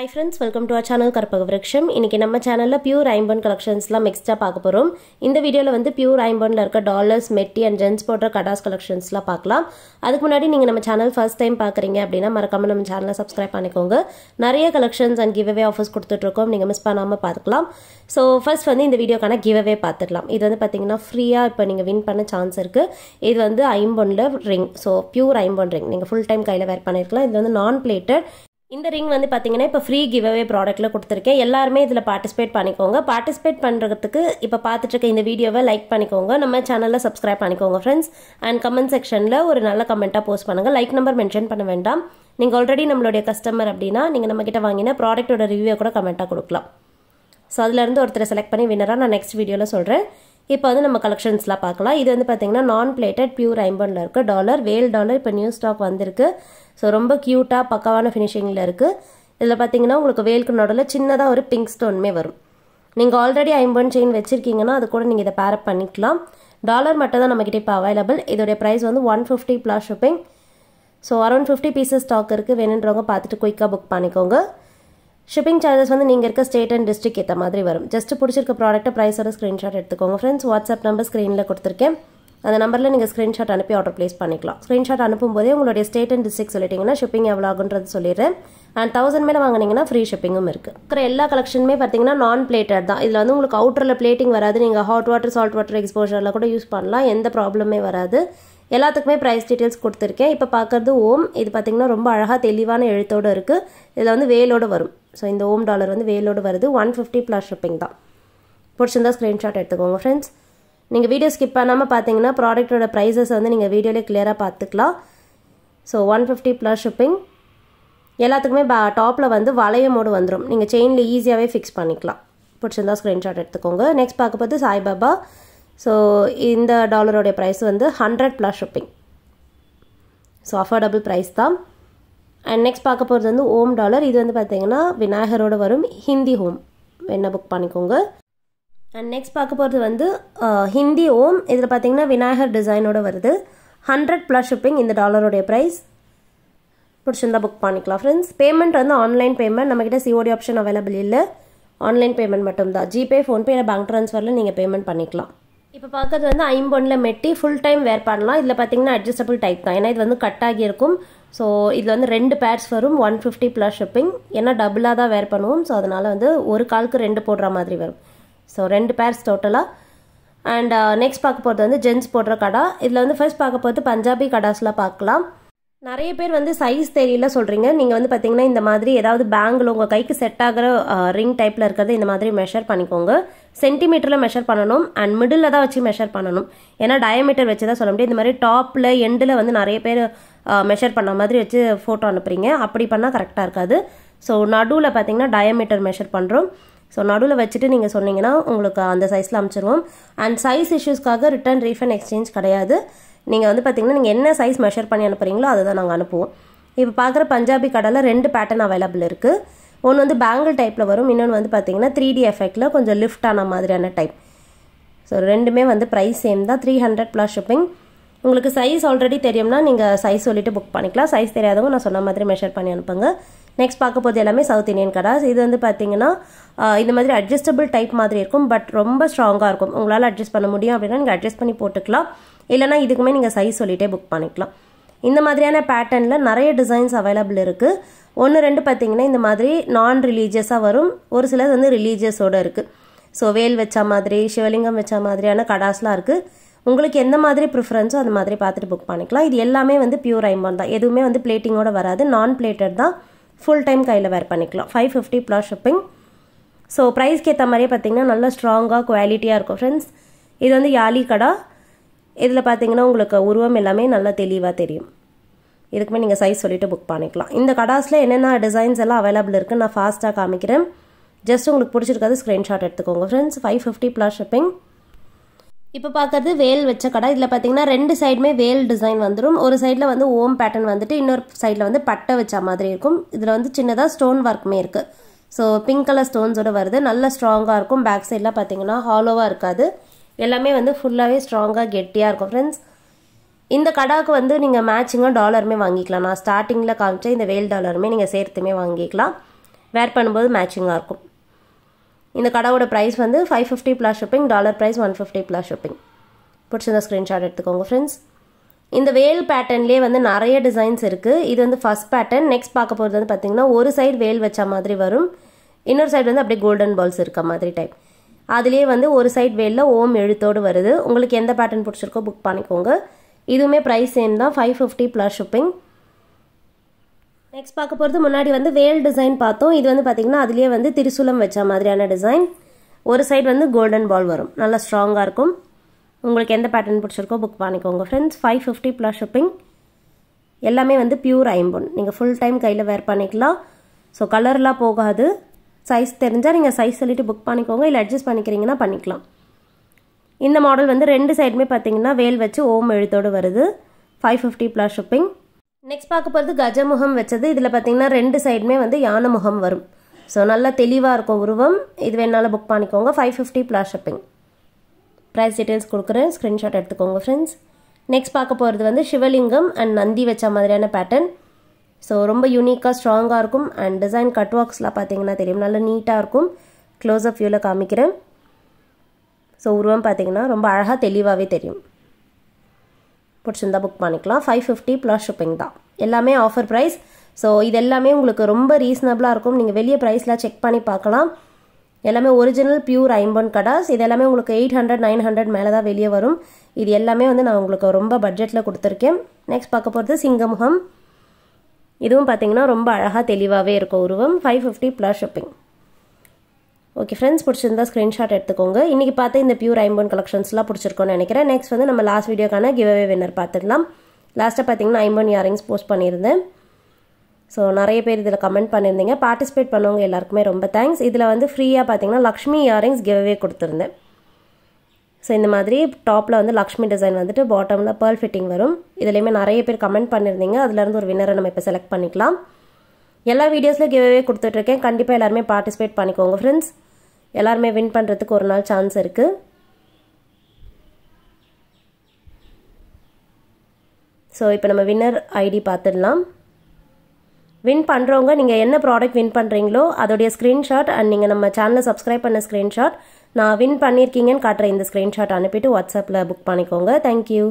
Hi friends, welcome to our channel Karpaga Vriksham. இன்னைக்கு நம்ம சேனல்ல பியூர் ஐம்பன் கலெக்ஷன்ஸ்லாம் மிக்ஸ்டா பார்க்க போறோம். இந்த வீடியோல வந்து பியூர் ஐம்பன்ல இருக்க டாலர்ஸ், மெட்டி அண்ட் ஜென்ஸ் போடுற கடாஸ் கலெக்ஷன்ஸ்லாம் பார்க்கலாம். அதுக்கு முன்னாடி நீங்க நம்ம சேனல் ஃபர்ஸ்ட் டைம் பார்க்கறீங்க அப்படினா மறக்காம நம்ம சேனலை சப்ஸ்கிரைப் பண்ணிக்கோங்க. நிறைய collections and give away offers கொடுத்துட்டு இருக்கோம். நீங்க மிஸ் பண்ணாம பார்க்கலாம். சோ ஃபர்ஸ்ட் வந்து இந்த வீடியோக்கான கிவ் அவே பார்த்துடலாம். இது வந்து பாத்தீங்கன்னா ஃப்ரீயா இப்போ நீங்க வின் பண்ண சான்ஸ் இருக்கு. இது வந்து ஐம்பன்ல ரிங். சோ பியூர் ஐம்பன் ரிங். நீங்க ஃபுல் டைம் கையில வேர் பண்ணிருக்கலாம். இது வந்து நான் பிளேட்டட். இந்த ரிங் வந்து பார்த்தீங்கன்னா இப்போ ஃப்ரீ கிவ் அவே ப்ராடக்ட்ல கொடுத்துருக்கேன். எல்லாருமே இதில் பார்ட்டிசிபேட் பண்ணிக்கோங்க. பார்ட்டிசிபேட் பண்ணுறதுக்கு இப்போ பார்த்துட்டு இருக்க இந்த வீடியோவை லைக் பண்ணிக்கோங்க. நம்ம சேனலில் சப்ஸ்கிரைப் பண்ணிக்கோங்க ஃப்ரெண்ட்ஸ். அண்ட் கமெண்ட் செக்ஷனில் ஒரு நல்ல கமெண்ட்டாக போஸ்ட் பண்ணுங்கள். லைக் நம்பர் மென்ஷன் பண்ண வேண்டாம். நீங்கள் ஆல்ரெடி நம்மளுடைய கஸ்டமர் அப்படின்னா நீங்கள் நம்மக்கிட்ட வாங்கின ப்ராடக்ட்டோட ரிவ்யூ கூட கமெண்ட்டாக கொடுக்கலாம். ஸோ அதுலேருந்து ஒருத்தரை செலக்ட் பண்ணி வின்னராக நான் நெக்ஸ்ட் வீடியோவில் சொல்கிறேன். இப்போ வந்து நம்ம கலெக்ஷன்ஸ்லாம் பார்க்கலாம். இது வந்து பார்த்தீங்கன்னா நான் பிளேட்டட் பியூர் ஐம்பன்ல இருக்குது. டாலர் வேல் டாலர் இப்போ நியூ ஸ்டாக் வந்திருக்கு. ஸோ ரொம்ப க்யூட்டாக பக்காவான ஃபினிஷிங்கில் இருக்குது. இதில் பார்த்தீங்கன்னா உங்களுக்கு வேலுக்கு நடுவில் சின்னதாக ஒரு பிங்க் ஸ்டோனுமே வரும். நீங்கள் ஆல்ரெடி ஐம்பன் செயின் வச்சுருக்கீங்கன்னா அது கூட நீங்கள் இதை பேரப் பண்ணிக்கலாம். டாலர் மட்டும் தான் நம்மக்கிட்ட இப்போ அவைலபிள். இதோடைய ப்ரைஸ் வந்து 150 plus shipping. So around 50 pieces stock இருக்குது. வேணுன்றவங்க பார்த்துட்டு குயிக்காக புக் பண்ணிக்கோங்க. ஷிப்பிங் சார்ஜஸ் வந்து நீங்கள் இருக்க ஸ்டேட் அண்ட் டிஸ்ட்ரிக்ட் ஏற்ற மாதிரி வரும். ஜஸ்ட் பிடிச்சிருக்க ப்ராடக்ட்டை ப்ரைஸோட ஸ்க்ரீன்ஷாட் எடுத்துக்கோங்க ஃப்ரெண்ட்ஸ். வாட்ஸ்அப் நம்பர் ஸ்க்ரீனில் கொடுத்துருக்கேன். அந்த நம்பரில் நீங்கள் ஸ்க்ரீன்ஷாட் அனுப்பி ஆர்டர் ப்ளேஸ் பண்ணிக்கலாம். ஸ்க்ரீன்ஷாட் அனுப்பும்போதே உங்களுடைய ஸ்டேட் அண்ட் டிஸ்ட்ரிக்ட் சொல்லிட்டீங்கன்னா ஷிப்பிங் எவ்வளோ ஆகுன்றது சொல்லிடுறேன். அண்ட் 1000 மேலே வாங்கினீங்கன்னா ஃப்ரீ ஷிப்பிங்கும் இருக்குது. இருக்கிற எல்லா கலெக்ஷனுமே பார்த்தீங்கன்னா நான் பிளேட்டட் தான். இதில் வந்து உங்களுக்கு அவுட்டரில் பிளேட்டிங் வராது. நீங்கள் ஹாட் வாட்டர், சால்ட் வாட்டர் எக்ஸ்போஷரில் கூட யூஸ் பண்ணலாம். எந்த ப்ராப்ளமே வராது. எல்லாத்துக்குமே ப்ரைஸ் டீட்டெயில்ஸ் கொடுத்துருக்கேன். இப்போ பார்க்குறது ஓம். இது பார்த்தீங்கன்னா ரொம்ப அழகாக தெளிவான எழுத்தோடு இருக்குது. இதில் வந்து வேலோடு வரும். ஸோ இந்த ஓம் டாலர் வந்து வேலோடு வருது. 150 ப்ளஸ் ஷிப்பிங் தான். பிடிச்சிருந்தா ஸ்க்ரீன்ஷாட் எடுத்துக்கோங்க ஃப்ரெண்ட்ஸ். நீங்கள் வீடியோ ஸ்கிப் பண்ணாமல் பார்த்தீங்கன்னா ப்ராடக்ட்டோட ப்ரைஸஸ் வந்து நீங்கள் வீடியோவில் கிளியராக பார்த்துக்கலாம். So 150 plus shipping. எல்லாத்துக்குமே டாப்பில் வந்து வளையமோடு வந்துடும். நீங்கள் செயினில் ஈஸியாகவே ஃபிக்ஸ் பண்ணிக்கலாம். பிடிச்சிருந்தா ஸ்க்ரீன்ஷாட் எடுத்துக்கோங்க. நெக்ஸ்ட் பார்க்க பார்த்து சாய்பாபா. ஸோ இந்த டாலரோடைய ப்ரைஸ் வந்து 100 plus shipping. So affordable price தான். அண்ட் நெக்ஸ்ட் பார்க்க போகிறது வந்து ஓம் டாலர். இது வந்து பார்த்தீங்கன்னா விநாயகரோடு வரும். ஹிந்தி ஹோம் என்ன புக் பண்ணிக்கோங்க. அண்ட் நெக்ஸ்ட் பார்க்க போகிறது வந்து ஹிந்தி ஓம். இதில் பார்த்தீங்கன்னா விநாயகர் டிசைனோடு வருது. 100 ப்ளஸ் ஷிப்பிங். இந்த டாலருடைய ப்ரைஸ். பிடிச்சிருந்தா புக் பண்ணிக்கலாம் ஃப்ரெண்ட்ஸ். பேமெண்ட் வந்து ஆன்லைன் பேமெண்ட். நம்மக்கிட்ட சிஓடி ஆப்ஷன் அவைலபிள் இல்லை. ஆன்லைன் பேமெண்ட் மட்டும்தான். ஜிபே, ஃபோன்பே இல்லை பேங்க் ட்ரான்ஸ்ஃபரில் நீங்கள் பேமெண்ட் பண்ணிக்கலாம். இப்போ பார்க்கறது வந்து ஐம்பொன்னில் மெட்டி ஃபுல் டைம் வேர் பண்ணலாம். இதில் பார்த்தீங்கன்னா அட்ஜஸ்டபிள் டைப் தான். ஏன்னா இது வந்து கட் ஆகி இருக்கும். ஸோ இதில் வந்து 2 பேர்ஸ் வரும். 150 ப்ளஸ் ஷிப்பிங். ஏன்னா டபுளாக தான் வேர் பண்ணுவோம். ஸோ அதனால் வந்து ஒரு காலுக்கு 2 போடுற மாதிரி வரும். ஸோ 2 பேர்ஸ் டோட்டலாக. அண்ட் நெக்ஸ்ட் பார்க்க போகிறது வந்து ஜென்ஸ் போடுற கடா. இதில் வந்து ஃபர்ஸ்ட் பார்க்க போகிறது பஞ்சாபி கடாஸ்லாம் பார்க்கலாம். நிறைய பேர் வந்து சைஸ் தெரியல சொல்கிறீங்க. நீங்கள் வந்து பார்த்தீங்கன்னா இந்த மாதிரி ஏதாவது பேங்கில் உங்கள் கைக்கு செட் ஆகிற ரிங் டைப்பில் இருக்கிறது இந்த மாதிரி மெஷர் பண்ணிக்கோங்க. சென்டிமீட்டரில் மெஷர் பண்ணணும். அண்ட் மிடில் தான் வச்சு மெஷர் பண்ணணும். ஏன்னா டயமீட்டர் வச்சு தான் சொல்ல முடியும். இந்த மாதிரி டாப்பில் எண்டில் வந்து நிறைய பேர் மெஷர் பண்ண மாதிரி வச்சு ஃபோட்டோ அனுப்புறீங்க. அப்படி பண்ணால் கரெக்டாக இருக்காது. ஸோ நடுவில் பார்த்தீங்கன்னா டயமீட்டர் மெஷர் பண்ணுறோம். ஸோ நடுவில் வச்சுட்டு நீங்கள் சொன்னீங்கன்னா உங்களுக்கு அந்த சைஸில் அனுப்பிச்சிருவோம். அண்ட் சைஸ் இஷ்யூஸ்க்காக ரிட்டர்ன் ரீஃபண்ட் எக்ஸ்சேஞ்ச் கிடையாது. நீங்கள் வந்து பார்த்தீங்கன்னா நீங்கள் என்ன சைஸ் மெஷர் பண்ணி அனுப்புறீங்களோ அதை தான் நாங்கள் அனுப்புவோம். இப்போ பார்க்குற பஞ்சாபி கடையில் 2 பேட்டர்ன் அவைலபிள் இருக்குது. ஒன்று வந்து பேங்கிள் டைப்பில் வரும். இன்னொன்று வந்து பார்த்தீங்கன்னா 3D எஃபெக்டில் கொஞ்சம் லிஃப்ட் ஆன மாதிரியான டைப். ஸோ ரெண்டுமே வந்து ப்ரைஸ் சேம் தான். 300 ப்ளஸ் ஷிப்பிங். உங்களுக்கு சைஸ் ஆல்ரெடி தெரியும்னா நீங்கள் சைஸ் சொல்லிட்டு புக் பண்ணிக்கலாம். சைஸ் தெரியாதவங்க நான் சொன்ன மாதிரி மெஷர் பண்ணி அனுப்புங்க. நெக்ஸ்ட் பார்க்க போது எல்லாமே சவுத் இந்தியன் கடாஸ். இது வந்து பார்த்தீங்கன்னா இந்த மாதிரி அட்ஜஸ்டபிள் டைப் மாதிரி இருக்கும். பட் ரொம்ப ஸ்ட்ராங்காக இருக்கும். உங்களால் அட்ஜஸ்ட் பண்ண முடியும் அப்படின்னா நீங்கள் அட்ஜஸ்ட் பண்ணி போட்டுக்கலாம். இல்லைனா இதுக்குமே நீங்கள் சைஸ் சொல்லிட்டே புக் பண்ணிக்கலாம். இந்த மாதிரியான பேட்டர்னில் நிறைய டிசைன்ஸ் அவைலபிள் இருக்குது. 1-2 பார்த்தீங்கன்னா இந்த மாதிரி நான் ரிலீஜியஸாக வரும். ஒரு சிலது வந்து ரிலீஜியஸோடு இருக்குது. ஸோ வேல் வச்ச மாதிரி, சிவலிங்கம் வச்ச மாதிரியான கடாஸ்லாம் இருக்குது. உங்களுக்கு எந்த மாதிரி ப்ரிஃபரன்ஸோ அந்த மாதிரி பார்த்துட்டு புக் பண்ணிக்கலாம். இது எல்லாமே வந்து பியூர் ஐம்பன் தான். எதுவுமே வந்து பிளேட்டிங்கோட வராது. நான் பிளேட்டட் தான். ஃபுல் டைம் கையில் வேர் பண்ணிக்கலாம். 550 ப்ளஸ் ஷிப்பிங். ஸோ ப்ரைஸ்க்கு ஏற்ற மாதிரியே பார்த்தீங்கன்னா நல்லா ஸ்ட்ராங்காக குவாலிட்டியாக இருக்கும் ஃப்ரெண்ட்ஸ். இது வந்து யாலி கடா. இதில் பார்த்தீங்கன்னா உங்களுக்கு உருவம் எல்லாமே நல்லா தெளிவாக தெரியும். இதுக்குமே நீங்கள் சைஸ் சொல்லிவிட்டு புக் பண்ணிக்கலாம். இந்த கடாஸில் என்னென்ன டிசைன்ஸ் எல்லாம் அவைலபிள் இருக்குன்னு நான் ஃபாஸ்ட்டாக காமிக்கிறேன். ஜஸ்ட் உங்களுக்கு பிடிச்சிருக்காது ஸ்க்ரீன்ஷாட் எடுத்துக்கோங்க ஃப்ரெண்ட்ஸ். 550 plus shipping. இப்போ பார்க்கறது வேல் வச்ச கடை. இதில் பார்த்தீங்கன்னா 2 சைடுமே வேல் டிசைன் வந்துடும். ஒரு சைடில் வந்து ஓம் பேட்டர்ன் வந்துட்டு இன்னொரு சைடில் வந்து பட்டை வச்ச மாதிரி இருக்கும். இதில் வந்து சின்னதாக ஸ்டோன் ஒர்க்குமே இருக்குது. ஸோ பிங்க் கலர் ஸ்டோன்ஸோடு வருது. நல்லா ஸ்ட்ராங்காக இருக்கும். பேக் சைடில் பார்த்தீங்கன்னா ஹாலோவாக இருக்காது. எல்லாமே வந்து ஃபுல்லாகவே ஸ்ட்ராங்காக கெட்டியாக இருக்கும் ஃப்ரெண்ட்ஸ். இந்த கடாவுக்கு வந்து நீங்கள் மேட்சிங்காக டாலருமே வாங்கிக்கலாம். நான் ஸ்டார்டிங்கில் காமிச்ச இந்த வேல் டாலருமே நீங்கள் சேர்த்துமே வாங்கிக்கலாம். வேர் பண்ணும்போது மேட்சிங்காக இருக்கும். இந்த கடையோட ப்ரைஸ் வந்து $550 plus shipping, dollar price $150 plus shipping. பிடிச்சிருந்த ஸ்க்ரீன்ஷாட் எடுத்துக்கோங்க ஃப்ரெண்ட்ஸ். இந்த வேல் பேட்டர்ன்லேயே வந்து நிறைய டிசைன்ஸ் இருக்குது. இது வந்து ஃபர்ஸ்ட் பேட்டர்ன். நெக்ஸ்ட் பார்க்க போகிறது வந்து பார்த்திங்கன்னா ஒரு சைடு வேல் வச்ச மாதிரி வரும், இன்னொரு சைடு வந்து அப்படியே கோல்டன் பால்ஸ் இருக்க மாதிரி டைப். அதுலேயே வந்து ஒரு சைடு வேலில் ஓம் எழுத்தோடு வருது. உங்களுக்கு எந்த பேட்டர்ன் பிடிச்சிருக்கோ புக் பண்ணிக்கோங்க. இதுவுமே ப்ரைஸ் சேம் தான், $550 ப்ளஸ் ஷிப்பிங். நெக்ஸ்ட் பார்க்க போகிறது முன்னாடி வந்து வேல் டிசைன் பார்த்தோம். இது வந்து பார்த்திங்கன்னா அதுலேயே வந்து திரிசூலம் வச்ச மாதிரியான டிசைன். ஒரு சைடு வந்து கோல்டன் பால் வரும், நல்லா ஸ்ட்ராங்காக இருக்கும். உங்களுக்கு எந்த பேட்டர்ன் பிடிச்சிருக்கோ புக் பண்ணிக்கோங்க ஃப்ரெண்ட்ஸ். $550 plus shipping. எல்லாமே வந்து பியூர் ஐம்பொன். நீங்கள் ஃபுல் டைம் கையில் வேர் பண்ணிக்கலாம். ஸோ கலர்லாம் போகாது. சைஸ் தெரிஞ்சால் நீங்கள் சைஸ் சொல்லிவிட்டு புக் பண்ணிக்கோங்க, இல்லை அட்ஜஸ்ட் பண்ணிக்கிறீங்கன்னா பண்ணிக்கலாம். இந்த மாடல் வந்து ரெண்டு சைடுமே பார்த்தீங்கன்னா வேல் வச்சு ஓம் எழுத்தோடு வருது. $550 ப்ளஸ் ஷிப்பிங். நெக்ஸ்ட் பார்க்க போகிறது கஜமுகம் வச்சது. இதில் பார்த்தீங்கன்னா ரெண்டு சைடுமே வந்து யானை முகம் வரும். ஸோ நல்லா தெளிவாக இருக்கும் உருவம். இது வேணாலும் புக் பண்ணிக்கோங்க. $550 ப்ளஸ் ஷிப்பிங். ப்ரைஸ் டீட்டெயில்ஸ் கொடுக்குறேன், ஸ்க்ரீன்ஷாட் எடுத்துக்கோங்க ஃப்ரெண்ட்ஸ். நெக்ஸ்ட் பார்க்க போகிறது வந்து சிவலிங்கம் அண்ட் நந்தி வச்ச மாதிரியான பேட்டர்ன். ஸோ ரொம்ப யூனிக்காக ஸ்ட்ராங்காக இருக்கும். அண்ட் டிசைன் கட் ஒர்க்ஸ்லாம் பார்த்தீங்கன்னா தெரியும், நல்லா நீட்டாக இருக்கும். க்ளோஸ்அப் வியூவில் காமிக்கிறேன். ஸோ உருவம் பார்த்தீங்கன்னா ரொம்ப அழகாக தெளிவாகவே தெரியும். பிடிச்சிருந்தா புக் பண்ணிக்கலாம். $550 ப்ளஸ் ஷிப்பிங் தான். எல்லாமே ஆஃபர் ப்ரைஸ். ஸோ இது எல்லாமே உங்களுக்கு ரொம்ப ரீசனபிளாக இருக்கும். நீங்கள் வெளியே ப்ரைஸ்லாம் செக் பண்ணி பார்க்கலாம். எல்லாமே ஒரிஜினல் பியூர் ஐம்பொன் கடாஸ். இது எல்லாமே உங்களுக்கு 800-900 மேலே தான் வெளியே வரும். இது எல்லாமே வந்து நான் உங்களுக்கு ரொம்ப பட்ஜெட்டில் கொடுத்துருக்கேன். நெக்ஸ்ட் பார்க்க போகிறது சிங்கமுகம். இதுவும் பார்த்தீங்கன்னா ரொம்ப அழகாக தெளிவாகவே இருக்கும் உருவம். $550 ப்ளஸ் ஷிப்பிங். ஓகே ஃப்ரெண்ட்ஸ், பிடிச்சிருந்தா ஸ்க்ரீன்ஷாட் எடுத்துக்கோங்க. இன்றைக்கி பார்த்து இந்த பியூர் ஐம்பொன் கலெக்ஷன்ஸ்லாம் பிடிச்சிருக்கோன்னு நினைக்கிறேன். நெக்ஸ்ட் வந்து நம்ம லாஸ்ட் வீடியோக்கான கிவ்அவே வின்னர் பார்த்துடலாம். லாஸ்ட்டாக பார்த்தீங்கன்னா ஐம்பொன் இயரிங்ஸ் போஸ்ட் பண்ணியிருந்தேன். ஸோ நிறைய பேர் இதில் கமெண்ட் பண்ணியிருந்தீங்க. பார்ட்டிசிபேட் பண்ணவங்க எல்லாருக்குமே ரொம்ப தேங்க்ஸ். இதில் வந்து ஃப்ரீயாக பார்த்தீங்கன்னா லக்ஷ்மி இயரிங்ஸ் கிவ்அவே கொடுத்துருந்தேன். ஸோ இந்த மாதிரி டாப்பில் வந்து லக்ஷ்மி டிசைன் வந்துட்டு பாட்டமில் பேர்ல் ஃபிட்டிங் வரும். இதுலேயுமே நிறைய பேர் கமெண்ட் பண்ணியிருந்தீங்க. அதுலேருந்து ஒரு வின்னரை நம்ம இப்போ செலக்ட் பண்ணிக்கலாம். எல்லா வீடியோஸில் கிவ்அவே கொடுத்துட்ருக்கேன். கண்டிப்பாக எல்லாருமே பார்ட்டிசிபேட் பண்ணிக்கோங்க ஃப்ரெண்ட்ஸ். எல்லாருமே வின் பண்ணுறதுக்கு ஒரு நாள் சான்ஸ் இருக்குது. ஸோ இப்போ நம்ம வின்னர் ஐடி பார்த்துடலாம். வின் பண்ணுறவங்க நீங்கள் என்ன ப்ராடக்ட் வின் பண்ணுறீங்களோ அதோடைய ஸ்க்ரீன்ஷாட் அண்ட் நீங்கள் நம்ம சேனலை சப்ஸ்கிரைப் பண்ண ஸ்க்ரீன்ஷாட், நான் வின் பண்ணியிருக்கீங்கன்னு காட்டுற இந்த ஸ்க்ரீன்ஷாட் அனுப்பிட்டு வாட்ஸ்அப்பில் புக் பண்ணிக்கோங்க. தேங்க்யூ.